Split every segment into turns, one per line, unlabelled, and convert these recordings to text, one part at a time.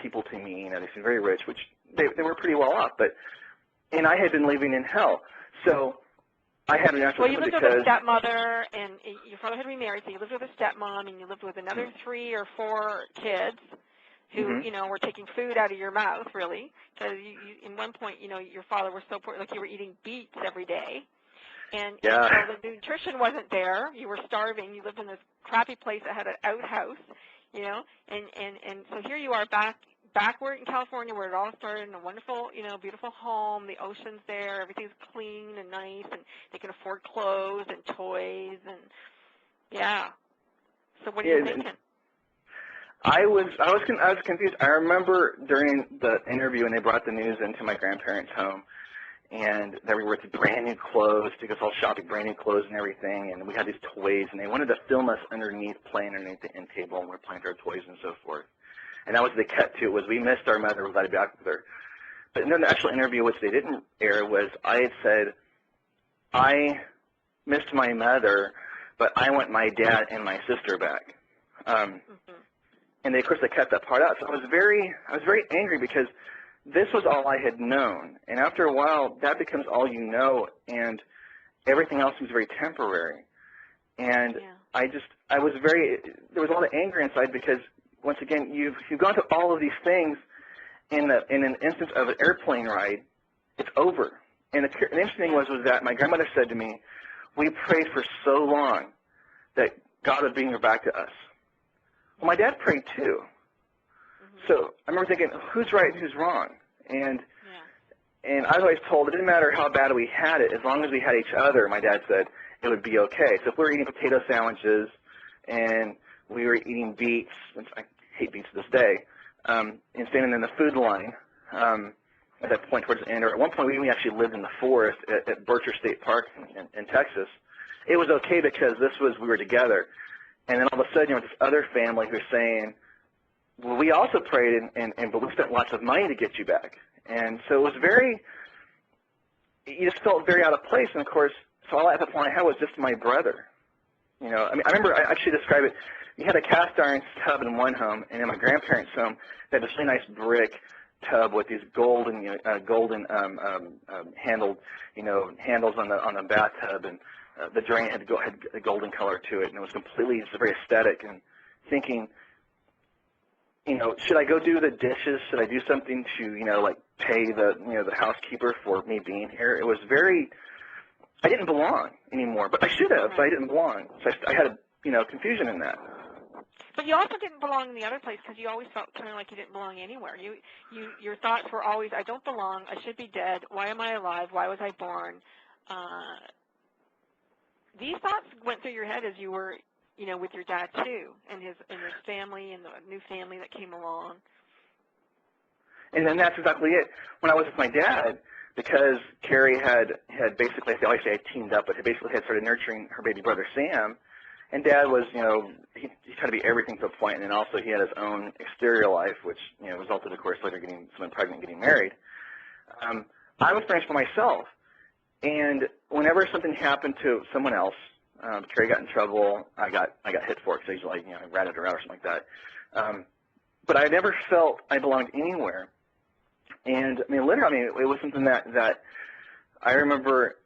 people to me. You know, they seemed very rich, which they were pretty well off. And I had been living in hell. So I had an actual
Well, you lived with a stepmother, and your father had remarried, so you lived with a stepmom, and you lived with another 3 or 4 kids who, you know, were taking food out of your mouth, really. Because in one point, you know, your father was so poor, like you were eating beets every day. And so the nutrition wasn't there. You were starving. You lived in this crappy place that had an outhouse, you know. And so here you are backward in California where it all started in a wonderful, you know, beautiful home. The ocean's there. Everything's clean and nice, and they can afford clothes and toys. And, yeah. So what are you thinking?
I was confused. I remember during the interview when they brought the news into my grandparents' home, and they were with brand new clothes, took us all shopping, brand new clothes and everything, and we had these toys, and they wanted to film us playing underneath the end table, and we're playing with our toys and so forth. And that was the cut to it, was we missed our mother, we got to be back with her. But in the actual interview, which they didn't air, was I had said, I missed my mother, but I want my dad and my sister back. And they, of course, they cut that part out. So I was very angry because this was all I had known. And after a while, that becomes all you know, and everything else seems very temporary. And there was a lot of anger inside because, once again, you've gone through all of these things. In an instance of an airplane ride, it's over. And the interesting thing was that my grandmother said to me, we prayed for so long that God would bring her back to us. Well, my dad prayed too. So I remember thinking, who's right and who's wrong? And I was always told it didn't matter how bad we had it, as long as we had each other, my dad said, it would be okay. So if we were eating potato sandwiches and we were eating beets, which I hate beets to this day, and standing in the food line at that point towards the end, or at one point we actually lived in the forest at Berkshire State Park in Texas. It was okay because we were together. And then all of a sudden, you know, this other family who's saying, well, we also prayed, but we spent lots of money to get you back. And so it was you just felt very out of place. And, of course, so all at that point I had was just my brother. You know, I mean, I remember I actually describe it. You had a cast iron tub in one home, and in my grandparents' home, they had this really nice brick tub with these golden handled, you know, handles on the bathtub, and the drain had a golden color to it, and it was completely very aesthetic. And thinking, you know, should I go do the dishes? Should I do something to, you know, like pay the housekeeper for me being here? It was I didn't belong anymore, but I should have, but I didn't belong. So I had confusion in that.
But you also didn't belong in the other place because you always felt kind of like you didn't belong anywhere. Your thoughts were always, I don't belong, I should be dead, why am I alive, why was I born? These thoughts went through your head as you were, you know, with your dad too, and his family and the new family that came along.
And then that's exactly it. When I was with my dad, because Carrie had basically, I always say I teamed up, but he basically had started nurturing her baby brother Sam, and Dad was, you know, he tried to be everything to a point, and then also he had his own exterior life, which, you know, resulted, of course, later getting someone pregnant, getting married. I was parents for myself, and whenever something happened to someone else, Carrie got in trouble, I got hit for it because I usually, you know, ratted her out or something like that. But I never felt I belonged anywhere. And I mean, literally, it was something that I remember.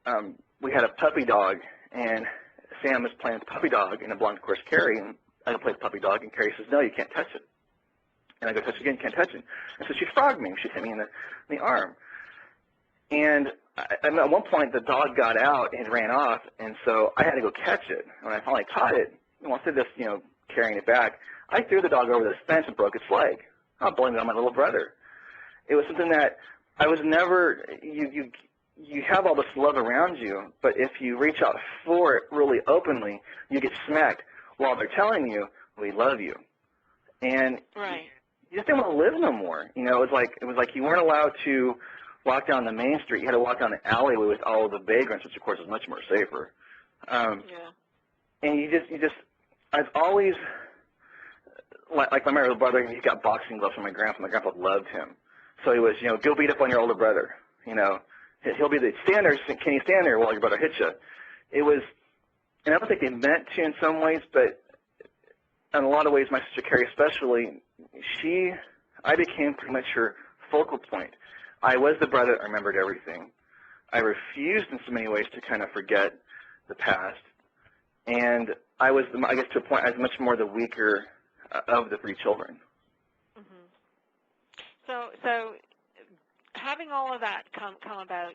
We had a puppy dog, and Sam was playing with the puppy dog, and it belonged, of course, Carrie. And I go play with the puppy dog, and Carrie says, "No, you can't touch it." And I go touch it again, can't touch it. And so she frogged me. She hit me in the arm. And at one point, the dog got out and ran off, and so I had to go catch it. And when I finally caught it, instead of just, you know, carrying it back, I threw the dog over this fence and broke its leg. I'll blame it on my little brother. It was something that I was never, you have all this love around you, but if you reach out for it really openly, you get smacked while they're telling you, we love you. And you just didn't want to live no more. You know, it was like you weren't allowed to walk down the main street. You had to walk down the alleyway with all of the vagrants, which of course is much more safer. And you just, I've always, like my older brother, he got boxing gloves from my grandpa. My grandpa loved him. So he was, you know, go beat up on your older brother. You know, he'll be the stand there. Can you stand there while your brother hits you? It was, and I don't think they meant to in some ways, but in a lot of ways, my sister Carrie especially, I became pretty much her focal point. I was the brother that remembered everything. I refused in so many ways to kind of forget the past. And I was, I guess to a point, I was much more the weaker of the three children.
So having all of that come about,